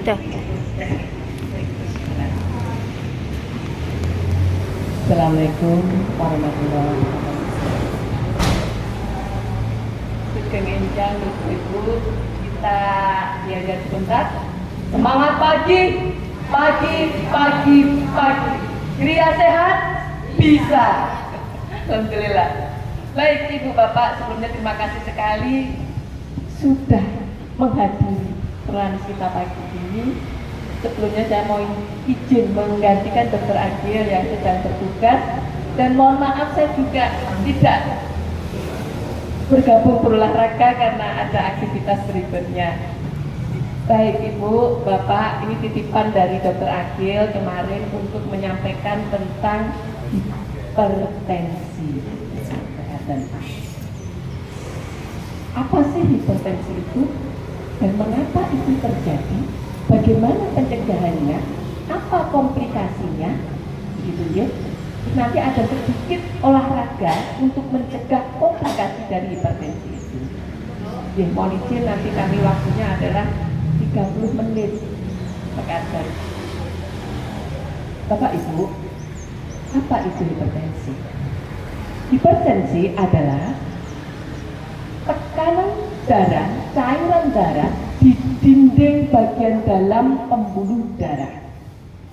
Dah. Assalamualaikum warahmatullahi wabarakatuh. Sugeng enjang ibu-ibu, kita diajar sebentar. Semangat pagi, pagi, pagi, pagi. Kriya sehat bisa. Alhamdulillah. Baik ibu bapak, sebelumnya terima kasih sekali sudah menghadiri peran kita pagi ini. Sebelumnya saya mau izin menggantikan Dr. Agil yang sedang bertugas, dan mohon maaf saya juga tidak bergabung berolahraga karena ada aktivitas berikutnya. Baik ibu, bapak, ini titipan dari Dr. Agil kemarin untuk menyampaikan tentang hipertensi. Apa sih hipertensi itu dan mengapa itu terjadi? Bagaimana pencegahannya? Apa komplikasinya? Gitu ya. Nanti ada sedikit olahraga untuk mencegah komplikasi dari hipertensi itu. Ya, mohon izin nanti kami waktunya adalah 30 menit. Terkadang. Bapak Ibu, apa itu hipertensi? Hipertensi adalah tekanan darah, cairan darah di dinding bagian dalam pembuluh darah,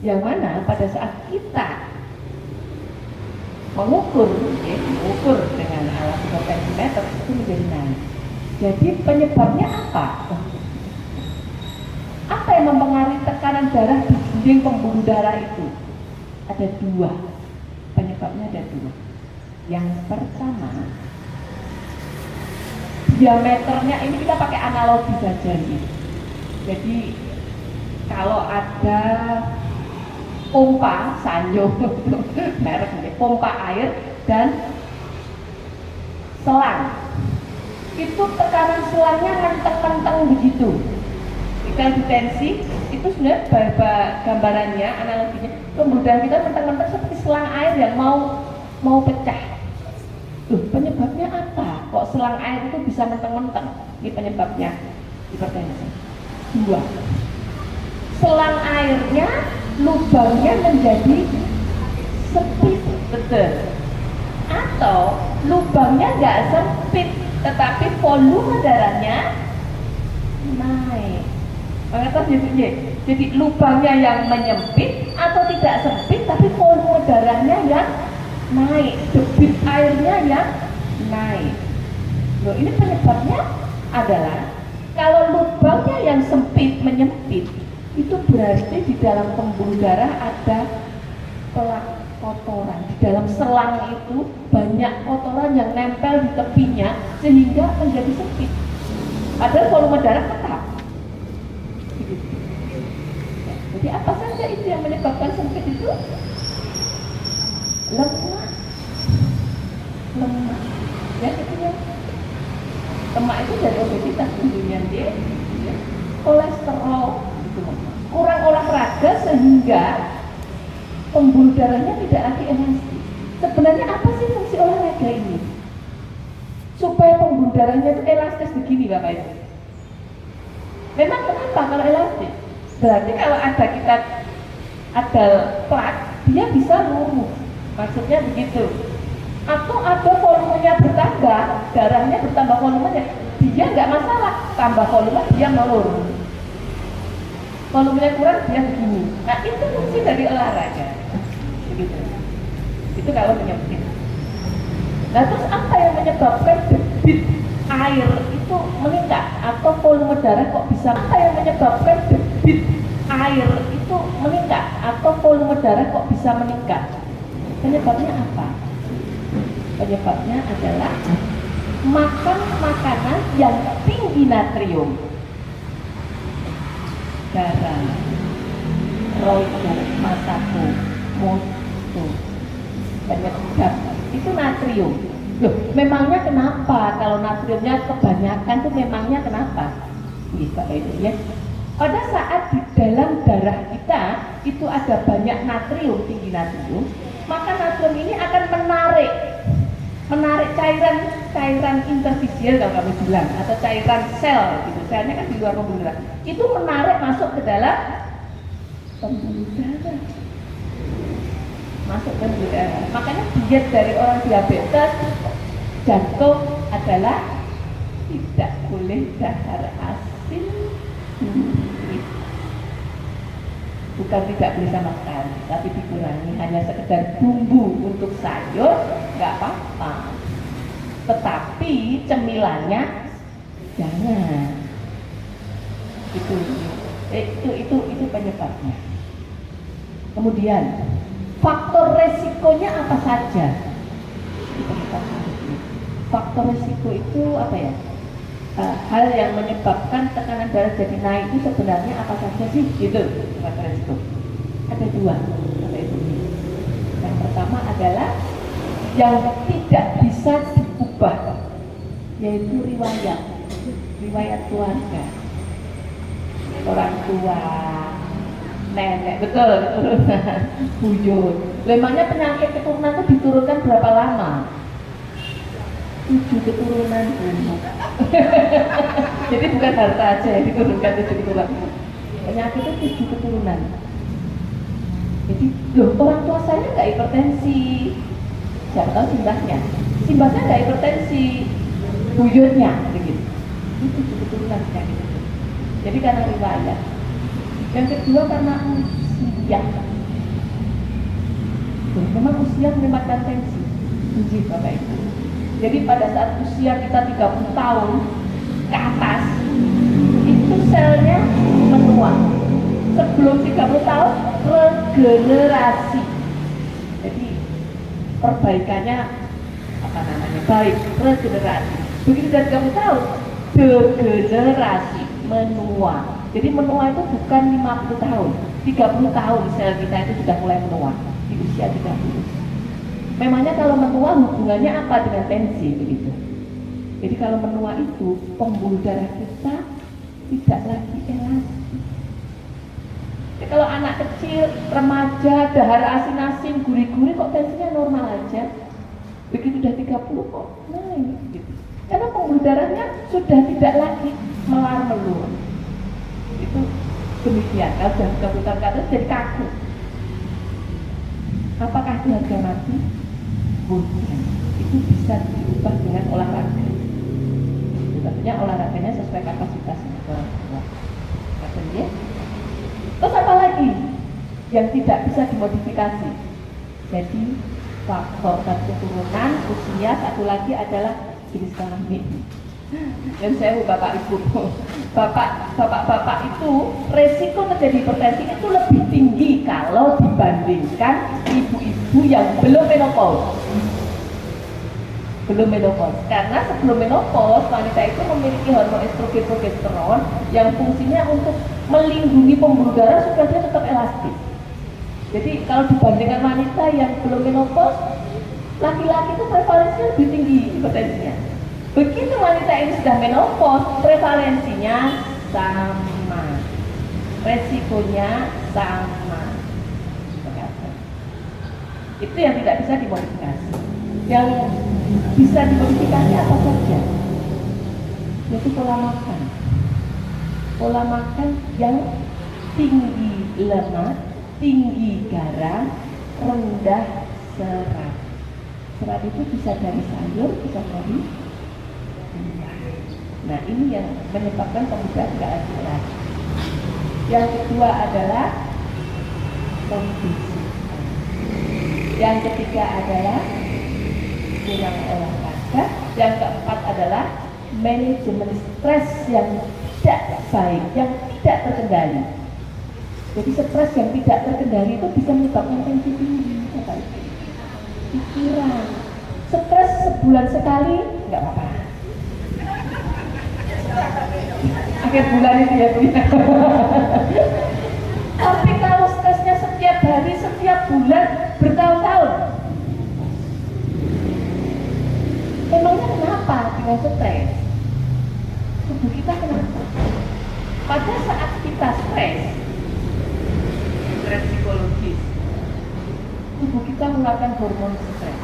yang mana pada saat kita mengukur dengan alat hipertensimeter itu menjadi naik. Jadi penyebabnya apa? Apa yang mempengaruhi tekanan darah di dinding pembuluh darah itu? Ada dua. Penyebabnya ada dua. Yang pertama, diameternya, ini kita pakai analogi saja nih. Jadi kalau ada pompa Sanyo merek ini, pompa air dan selang, itu tekanan selangnya menteng-menteng begitu. Kalau tensi itu sebenarnya gambarannya, analoginya, pembuluh darah kita menteng-menteng seperti selang air yang mau pecah. Loh, penyebabnya apa? Kok selang air itu bisa menteng-menteng? Ini penyebabnya hipertensi. Dua, selang airnya, lubangnya menjadi sempit, betul. Atau lubangnya nggak sempit, tetapi volume darahnya naik. Jadi lubangnya yang menyempit atau tidak sempit, tapi volume darahnya yang naik, debit airnya yang naik. Loh, ini penyebabnya adalah kalau lubangnya yang sempit menyempit, itu berarti di dalam pembuluh darah ada pelak kotoran. Di dalam selang itu banyak kotoran yang nempel di tepinya sehingga menjadi sempit. Padahal volume darah tetap. Jadi apa saja itu yang menyebabkan sempit itu? Lemak, ya itu ya. Lemak itu dari obesitas tentunya dia, ya. Kolesterol, gitu. Kurang olahraga sehingga pembuluh darahnya tidak lagi elastis. Sebenarnya apa sih fungsi olahraga ini? Supaya pembuluh darahnya itu elastis begini, Bapak Ibu. Memang kenapa kalau elastis? Berarti kalau ada plak, dia bisa lurus. Maksudnya begitu. Atau ada volumenya bertambah, darahnya bertambah volumenya, dia nggak masalah, tambah volume dia melurus. Volumenya kurang dia begini. Nah itu fungsi dari olahraga. Begitu. Itu kalau menyempit. Nah terus apa yang menyebabkan debit air itu meningkat atau volume darah kok bisa? Apa yang menyebabkan debit air itu meningkat atau volume darah kok bisa meningkat? Penyebabnya apa? Penyebabnya adalah makan makanan yang tinggi natrium, garam, roiko, masako, moto, penyedap itu natrium. Loh, memangnya kenapa kalau natriumnya kebanyakan tuh memangnya kenapa? Bisa itu ya. Pada saat di dalam darah kita itu ada banyak natrium, tinggi natrium, maka natrium ini akan menarik menarik cairan interstisial kalau kami bilang, atau cairan sel gitu, selnya kan di luar pembuluh darah, itu menarik masuk ke dalam pembuluh darah, masuk ke pembuluh darah. Makanya diet dari orang diabetes jantung adalah tidak boleh dahar asin, bukan tidak boleh sama sekali, tapi dikurangi, hanya sekedar bumbu untuk sayur nggak apa-apa, tetapi cemilannya jangan. Itu penyebabnya. Kemudian faktor resikonya apa saja? Faktor resiko itu apa ya? Hal yang menyebabkan tekanan darah jadi naik itu sebenarnya apa saja sih? Gitu, faktor resiko. Ada dua, kata Ibu. Yang pertama adalah yang tidak bisa diubah, yaitu riwayat keluarga, orang tua, nenek, betul, keturunan, buyut. Memangnya penyakit keturunan itu diturunkan berapa lama? 7 keturunan dulu. Jadi bukan harta aja yang diturunkan 7 keturunan. Penyakit itu 7 keturunan. Jadi loh, orang tua saya nggak hipertensi, siapa tahu simbahnya nggak hipertensi, buyutnya begitu. Itu 7 keturunan penyakit itu. Jadi karena riwayat. Yang kedua karena usia. Memang usia menyebabkan tensi. Uji Bapak Ibu. Jadi pada saat usia kita 30 tahun ke atas, itu selnya menua. Sebelum 30 tahun, regenerasi. Jadi perbaikannya baik, regenerasi. Begitu dari 30 tahun, degenerasi, menua. Jadi menua itu bukan 50 tahun, 30 tahun sel kita itu sudah mulai menua di usia 30. Memangnya kalau menua hubungannya apa dengan tensi begitu? Jadi kalau menua itu pembuluh darah kita tidak lagi elastis. Jadi kalau anak kecil, remaja, dahar asin-asin, gurih-gurih kok tensinya normal aja. Begitu udah 30 kok naik gitu. Karena pembuluh darahnya sudah tidak lagi melar-melur. Itu demikian. Kalau sudah 30 tahun ke atas jadi kaku. Apakah itu harga mati? Bukan. Itu bisa diubah dengan olahraga. Tentunya olahraganya sesuai kapasitasnya orang tua. Artinya, terus apa lagi yang tidak bisa dimodifikasi? Jadi faktor keturunan, usia, satu lagi adalah jenis kelamin. Dan saya Bapak Ibu, bapak itu resiko terjadi hipertensi itu lebih tinggi kalau dibandingkan ibu-ibu yang belum menopause. Karena sebelum menopause wanita itu memiliki hormon estrogen progesteron yang fungsinya untuk melindungi pembuluh darah supaya dia tetap elastis. Jadi kalau dibandingkan wanita yang belum menopause, laki-laki itu prevalensinya lebih tinggi hipertensinya. Begitu wanita ini sudah menopause, prevalensinya sama, resikonya sama. Itu yang tidak bisa dimodifikasi. Yang bisa dimodifikasi apa saja? Yaitu pola makan. Pola makan yang tinggi lemak, tinggi garam, rendah serat. Serat itu bisa dari sayur, bisa dari buah. Nah ini yang menyebabkan pembuluh tidak lagi. Yang kedua adalah kondisi. Yang ketiga adalah kurang olahraga. Yang keempat adalah manajemen stres yang tidak baik, yang tidak terkendali. Jadi stres yang tidak terkendali itu bisa menyebabkan tensi tinggi. Pikiran, stres sebulan sekali nggak apa-apa. Akhir bulan itu ya Bu. Tapi kalau stresnya setiap hari, setiap bulan, bertahun-tahun, emangnya kenapa dengan stres? Tubuh kita kenapa? Pada saat kita stres psikologis, tubuh kita mengeluarkan hormon stres.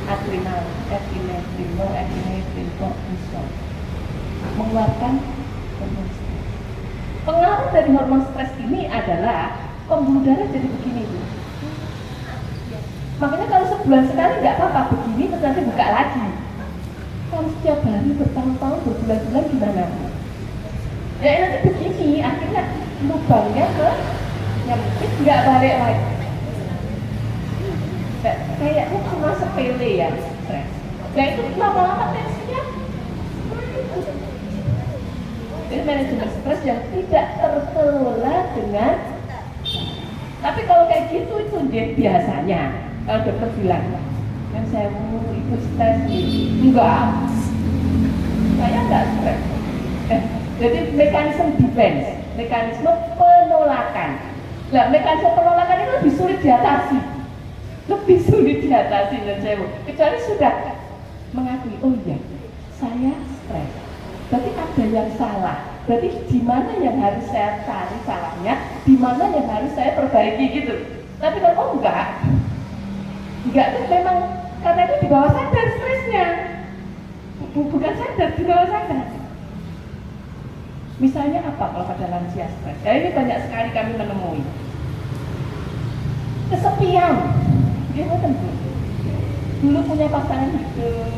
epinefrin, norepinefrin, kortisol, mengeluarkan hormon stres. Pengaruh dari hormon stres ini adalah pembuluh darah jadi begini tuh. Makanya kalau sebulan sekali nggak apa-apa begini, terus nanti buka lagi. Kalau setiap hari bertahun-tahun berbulan-bulan gimana? Ya nanti begini, akhirnya lubangnya nyempit, nggak balik lagi. Kayaknya cuma sepele ya stres. Nah itu lama-lama tensinya. Jadi manajemen stres yang tidak terkelola dengan. Tapi kalau kayak gitu itu dia biasanya kalau dokter bilang kan saya mau ikut stres enggak, saya enggak stres. Jadi mekanisme defense, mekanisme penolakan. Nah mekanisme penolakan itu lebih sulit diatasi, dan saya kecuali sudah mengakui oh iya saya stres. Berarti ada yang salah. Berarti di mana yang harus saya cari salahnya, di mana yang harus saya perbaiki gitu. Tapi kalau enggak itu memang karena itu di bawah sadar stresnya, bukan sadar, di bawah sadar. Misalnya apa kalau pada lansia stres? Ya ini banyak sekali kami menemui kesepian. Gimana tentu? Dulu punya pasangan hidup,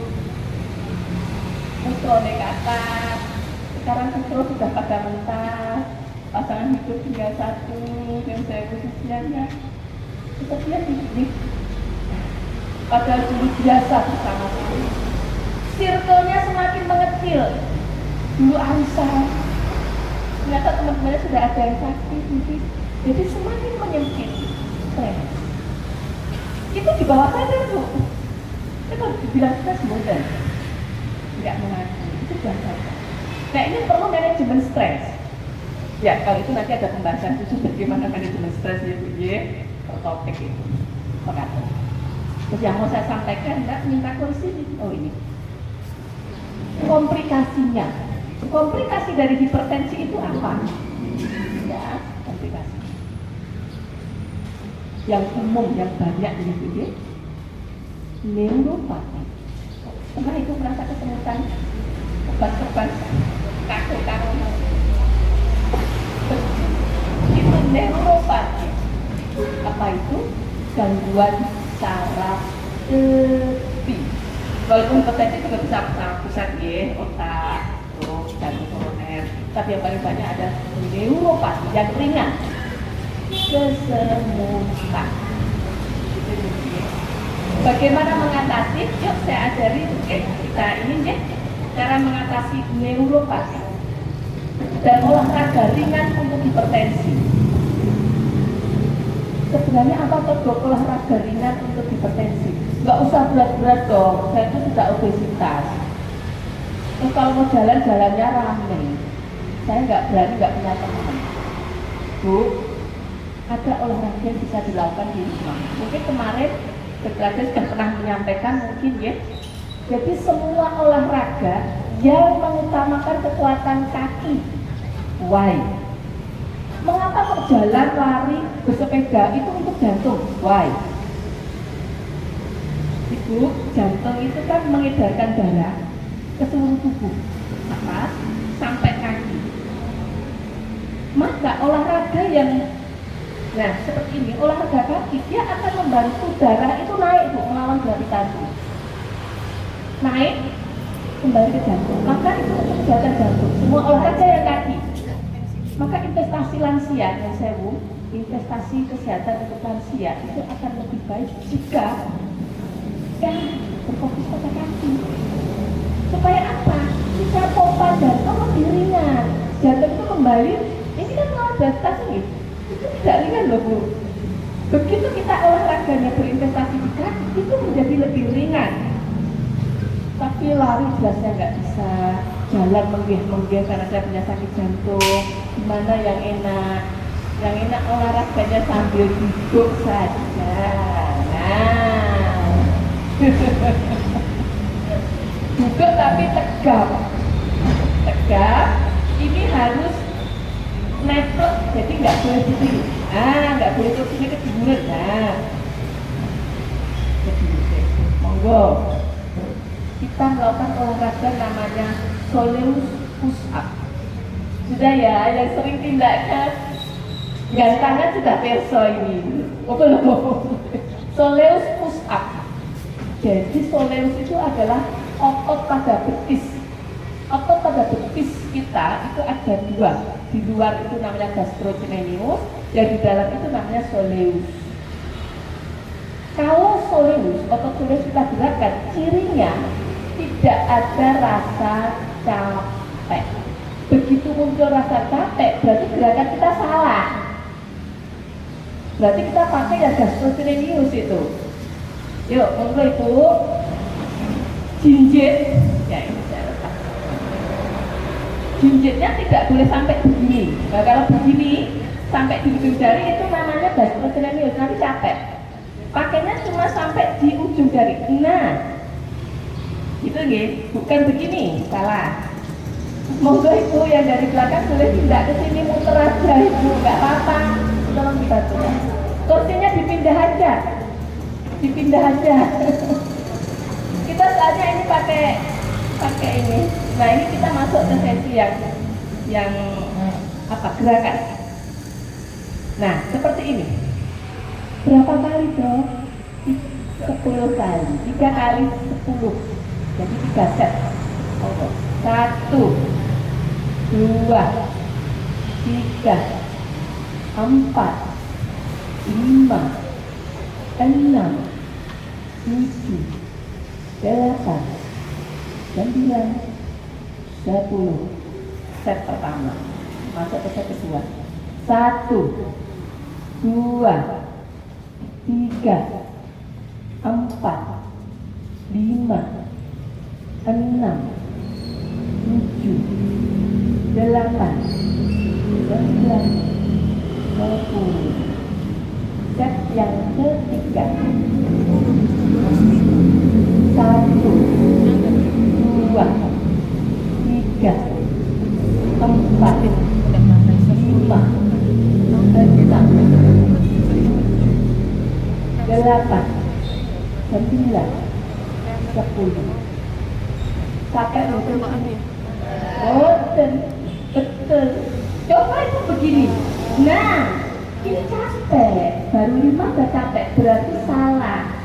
musuhnya ke atas. Sekarang terus sudah pada mentas, pasangan hidup tinggal satu, dan saya khususnya sepertinya ini. Padahal dulu biasa bersama saya. Circle-nya semakin mengecil. Dulu arisan, ternyata teman-temannya sudah ada yang sakit, jadi semakin menyempit. Stres. Itu di bawah sadar tuh. Itu kalau dibilang stres modern, nggak mengaku, itu biasa. Nah ini perlu manajemen stres. Ya kalau itu nanti ada pembahasan khusus bagaimana manajemen stres ya Bu Ye, per topik itu. Oke. Terus yang mau saya sampaikan enggak minta kursi oh ini. Komplikasinya. Komplikasi dari hipertensi itu apa? Ya, komplikasi. Yang umum yang banyak di Bu Ye, neuropati. Pernah itu merasa kesemutan, kebas-kebas, kaku-kaku. Itu neuropati. Apa itu? Gangguan saraf tepi. Walaupun hipertensi juga bisa saraf pusat ya, otak, jantung koroner. Tapi yang paling banyak ada neuropati yang ringan, kesemutan. Bagaimana mengatasi? Yuk saya ajari kita ini ya cara mengatasi neuropati dan olahraga ringan untuk hipertensi. Sebenarnya apa tuh olahraga ringan untuk hipertensi? Nggak usah berat-berat dong, saya itu tidak obesitas. Terus kalau mau jalan-jalannya ramai, saya nggak berani, nggak punya teman. Bu, ada olahraga yang bisa dilakukan di rumah. Mungkin kemarin Dokter sudah pernah menyampaikan mungkin ya. Jadi semua olahraga yang mengutamakan kekuatan kaki. Why? Mengapa kok jalan, lari, bersepeda itu untuk jantung? Why? Ibu, jantung itu kan mengedarkan darah ke seluruh tubuh, atas sampai kaki. Maka olahraga yang seperti ini, olahraga kaki, dia akan membantu darah itu naik Bu, melawan gravitasi. Naik, kembali ke jantung. Maka itu untuk kesehatan jantung. Semua olahraga yang kaki. Maka investasi lansia, yang sewu, investasi kesehatan untuk lansia itu akan lebih baik jika berfokus pada kaki. Supaya apa? Jika pompa jantung lebih ringan, jantung itu kembali, ini kan melawan gravitasi nih. Itu tidak ringan loh Bu. Begitu kita olahraganya berinvestasi di kaki, itu menjadi lebih ringan. Tapi lari jelasnya nggak bisa, jalan menggeh-menggeh karena saya punya sakit jantung. Gimana yang enak? Yang enak olahraganya sambil duduk saja. Nah, duduk tapi tegap. Tegap. Ini harus nepek, jadi nggak boleh di sini. Nggak boleh ke sini ketiduran. Nah, ketiduran. Mau monggo kita melakukan olahraga namanya soleus push up. Sudah ya, yang sering tindaknya gantangan sudah perso ini. Soleus push up. Jadi soleus itu adalah otot pada betis. Otot pada betis kita itu ada dua. Di luar itu namanya gastrocnemius, yang di dalam itu namanya soleus. Kalau soleus, otot soleus kita gerakkan, cirinya tidak ada rasa capek. Begitu muncul rasa capek, berarti gerakan kita salah. Berarti kita pakai yang gastrocnemius itu. Yuk, monggo Ibu. Jinjit, ya ini saya letak. Jinjitnya tidak boleh sampai begini. Nah, kalau begini sampai di ujung jari itu namanya gastrocnemius, nanti capek. Pakainya cuma sampai di ujung jari. Nah, itu nih, bukan begini, salah. Monggo Ibu yang dari belakang boleh tidak ke sini muter aja Ibu, nggak apa-apa. Tolong dibantu. Kursinya dipindah aja. Dipindah aja. Kita soalnya ini pakai ini. Nah, ini kita masuk ke sesi yang apa? Gerakan. Nah, seperti ini. Berapa kali, Bro? 10 kali. 3 kali 10. Jadi 3 set. 1 2 3 4 5 6 7 8 9 10. Set pertama. Masuk ke set kedua. 1 2 3 4 5 6 7 8 9 10. Set yang ketiga. 1 2 3 4 5 8 9 10. Sampai betul. Oh, betul. Coba itu begini. Nah, ini capek. Baru 5 udah capek. Berarti salah.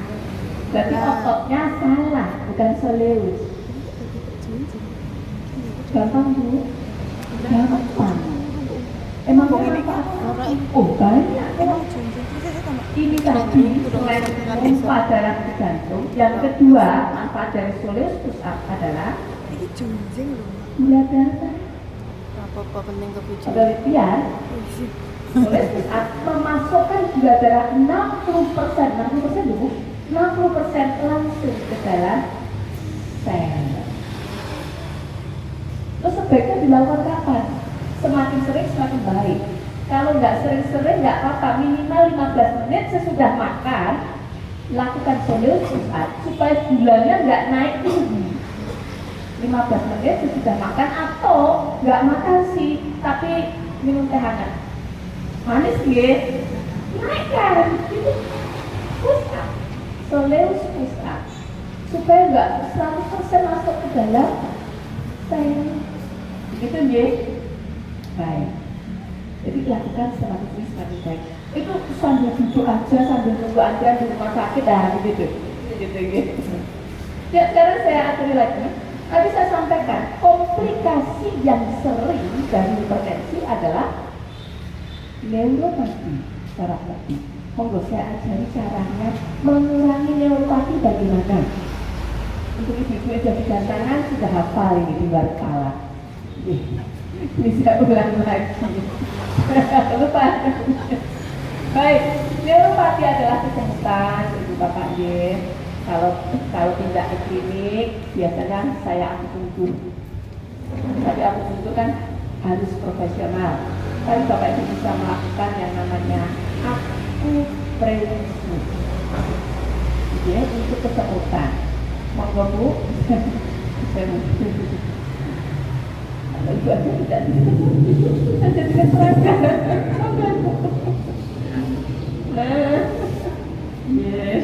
Berarti ototnya salah, bukan soleus. Gampang Bu? Gampang. Emang kenapa? Oh, banyak. Ini tadi selain manfaat darah di jantung, yang kedua manfaat dari soleus push up adalah gula darah. Apa penting keputusan? Penelitian soleus push up memasukkan gula darah 60% dulu, 60% langsung ke dalam sel. Terus sebaiknya dilakukan kapan? Semakin sering semakin baik. Kalau nggak sering-sering nggak apa-apa, minimal 15 menit sesudah makan lakukan soleus push up supaya gulanya nggak naik tinggi. 15 menit sesudah makan atau nggak makan sih, tapi minum teh hangat. Manis ya? Naikkan. Itu push up, soleus push up supaya nggak 100% masuk ke dalam sel. Begitu ya? Baik. Jadi lakukan semakin sering semakin baik. Itu sambil duduk aja, sambil nunggu aja di rumah sakit, gitu. Ya, sekarang saya atur lagi. Tadi saya sampaikan komplikasi yang sering dari hipertensi adalah neuropati secara praktis. Monggo saya ajari caranya mengurangi neuropati bagaimana. Untuk ibu-ibu yang jadi gantangan sudah hafal ini di luar kepala. Bisa ulang lagi. Lupa. Baik, neuropati adalah kesehatan ibu bapak ye. Kalau tidak ke klinik biasanya saya akupuntur. Tapi akupuntur kan harus profesional. Tapi bapak ibu bisa melakukan yang namanya akupresur. Ya, untuk kesemutan. Monggo Bu. Kalau ibu aja tidak ada tidak serangga. Nah, yes.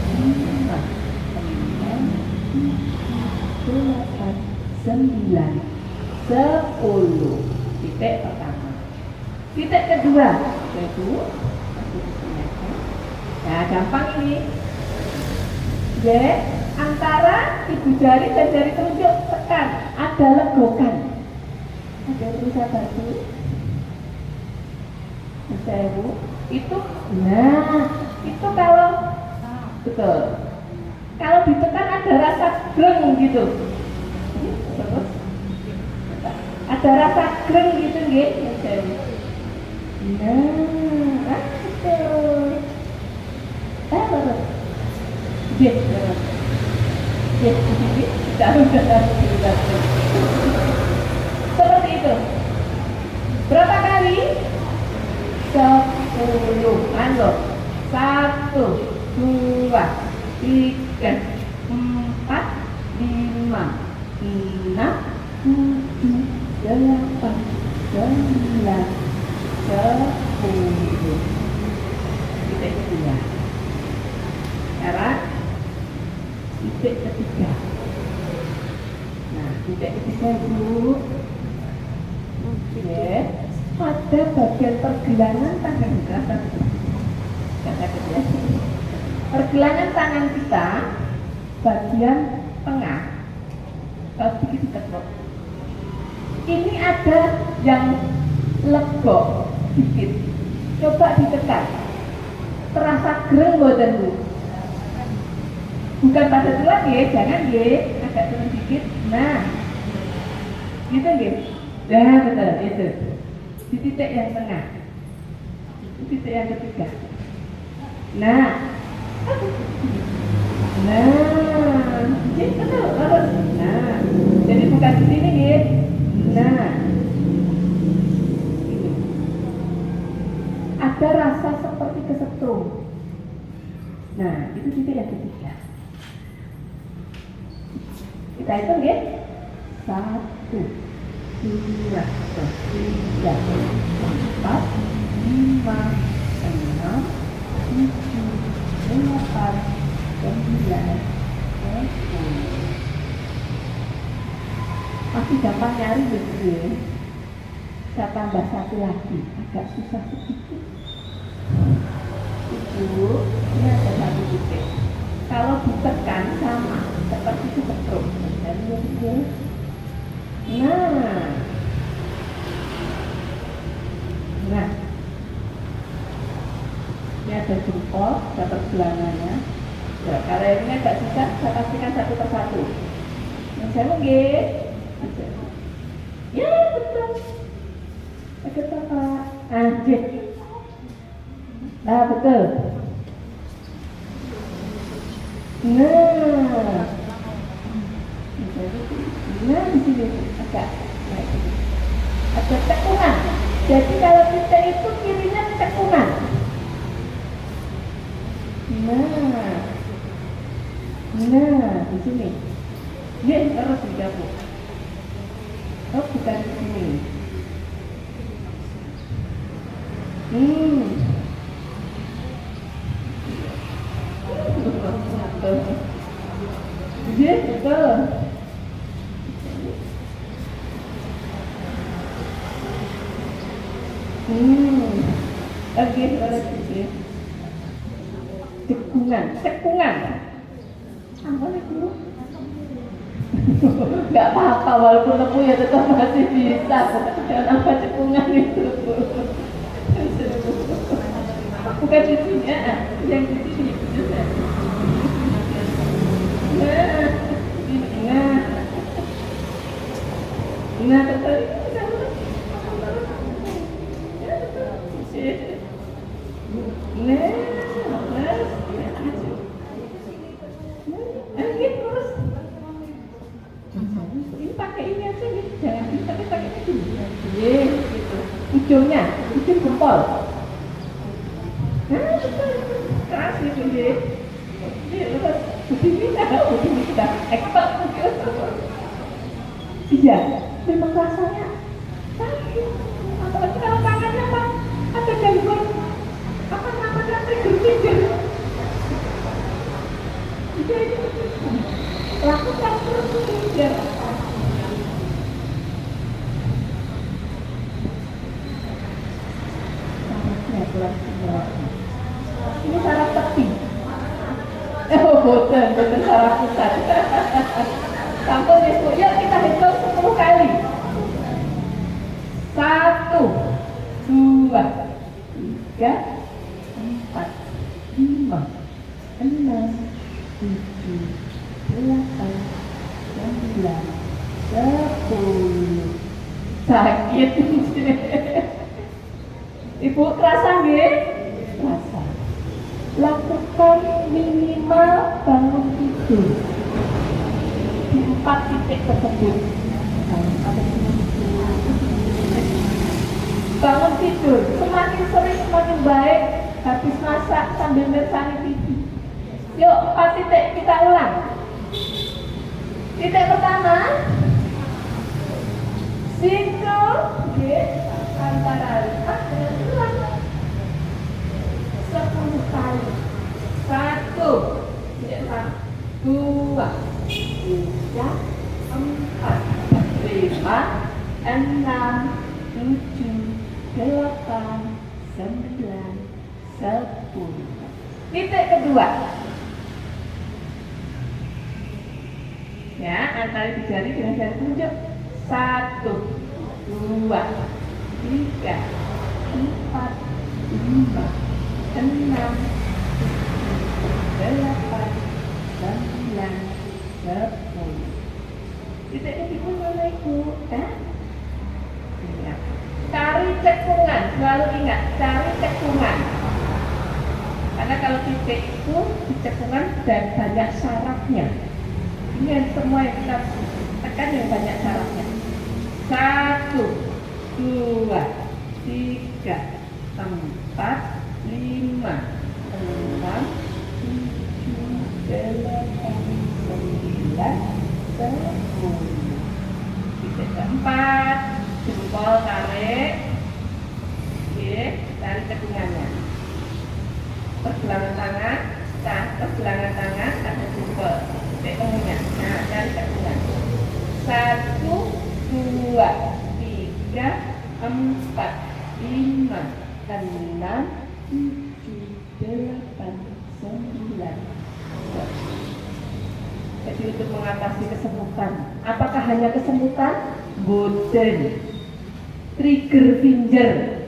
5, 6, 7, 8, 9, 10. Titik pertama. Titik kedua, yaitu nah gampang ini. Antara ibu jari dan jari telunjuk tekan, ada legokan, ada tulisan batu. Sewu itu, nah itu kalau betul, kalau ditekan ada rasa greng gitu, terus ada rasa greng gitu gitu. Nah, betul. Terus, seperti itu. Berapa kali? 10. Anu, 1, 2, 3, 4, 5, 6, 7, 8, 9, 10. Titik kedua. Sekarang titik ketiga. Nah, titik ketiga Bu. Oke. Pada bagian pergelangan tangan kita, pergelangan tangan kita bagian tengah, kalau sedikit ditekuk, ini ada yang legok sedikit, coba ditekan, terasa greng boten Bu? Bukan pada tulang ya, jangan ya, agak turun sedikit, nah gitu ya, nah betul itu. Di titik yang tengah, di titik yang ketiga. Nah, jadi betul, terus. Nah, jadi bukan di sini, gitu. Nah, ini. Ada rasa seperti kesetrum. Nah, itu titik yang ketiga. Kita hitung ya. 1, 2, 3, 4, 5, 6, 7, 8, 9, 10. Masih gampang nyari gitu ya. Saya tambah satu lagi, agak susah sedikit. Ibu, ini ada satu titik. Kalau ditekan sama seperti kesetrum. Dan ini. Nah, Ini ada jempol, ada pergelangannya. Ya, karena ini agak susah, saya pastikan satu persatu. Yang saya nggih. Ya, betul. Betul, Pak. Anjir. Nah, betul. Nah. Nah, di sini agak ada cekungan. Jadi kalau kita itu kirinya cekungan. Nah, di sini. Dia harus digabung. Oh, bukan di sini. Dia betul. Oke, boleh sih. Cekungan. Apa itu? Gak apa-apa, walaupun lepu ya tetap masih bisa. Jangan apa cekungan itu. Bukan di sini, yang di sini. Nah, betul. Ini pakai ini aja nih, jangan ini pakai ini dulu. Gitu. Ujung jempol. Nah, keras gitu deh. Terus begini kita expert. Iya, memang rasanya sakit. Apalagi kalau tangannya Pak ada gangguan apa namanya trigger. Jadi lakukan terus trigger. Ini saraf tepi. Betul saraf pusat. Sampul ibu, yuk kita hitung 10 kali. 1, 2, 3, 4, 5, 6, 7, 8, 9, 10. Sakit. Ibu kerasa nggih? Kerasa. Lakukan minimal bangun tidur di 4 titik tersebut. Bangun tidur semakin sering semakin baik. Habis masak sambil mirsani TV. Yuk 4 titik kita ulang. Titik pertama, sinkron antara dengan tulang 10 kali. 1, 2, 3, 4, 5, 6, 7, 8, 9, 10. Titik kedua. Ya, antara di jari dengan jari telunjuk. 1, 2, 3, 4, 5, 6, 7, 8, 9, 10. Titik ketiga mana Ibu? Cari cekungan, selalu ingat, cari cekungan. Karena kalau titik itu di cekungan dan banyak sarafnya. Ini yang semua yang kita tekan yang banyak sarafnya. 1, 2, 3, 4, 5, 6, 7, 8, 9, 10. Titik keempat, jempol tarik. Tarik cekungannya. Pergelangan tangan, pergelangan tangan ada jempol. Titik temunya. Nah, cari cekungan. 1, 2, 3, 4, 5, 6, 7, 8, 9. Jadi untuk mengatasi kesemutan. Apakah hanya kesemutan? Boten. Trigger finger.